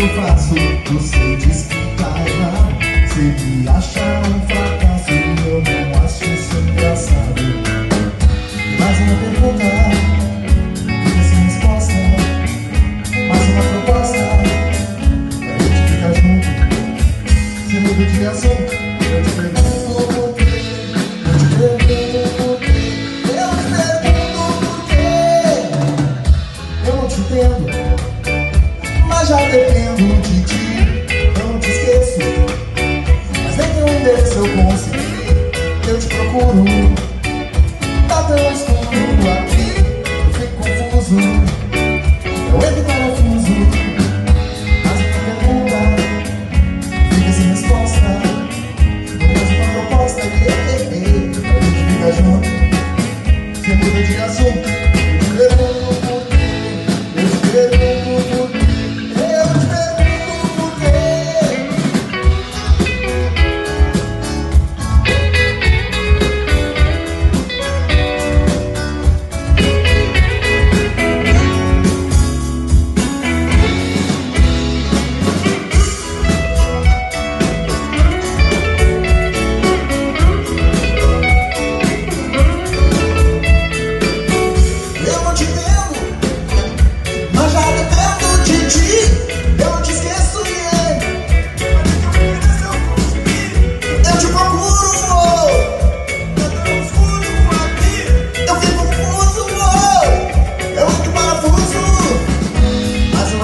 eu faço, você diz que tá errado. Você me acha um fracasso e eu não acho isso engraçado. Mais uma pergunta, fica sem resposta. Mais uma proposta, a gente fica junto. Se muda de assunto, eu te pergunto por quê. Eu te pergunto por quê. Eu te pergunto por quê. Eu não te entendo, mas já dependo de ti. Eu não te esqueço, mas nem teu endereço eu consegui. Eu te procuro, tá tão escuro aqui. Eu fico confuso, eu entro em parafuso. Mas uma pergunta fica sem resposta. Mais uma proposta, a gente fica junto. Você muda de assunto. Eu te pergunto por quê. Eu te pergunto por quê.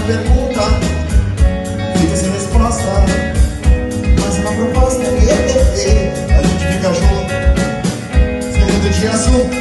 Pergunta, fica sem resposta. Mais uma proposta, a gente fica junto. Você muda de assunto.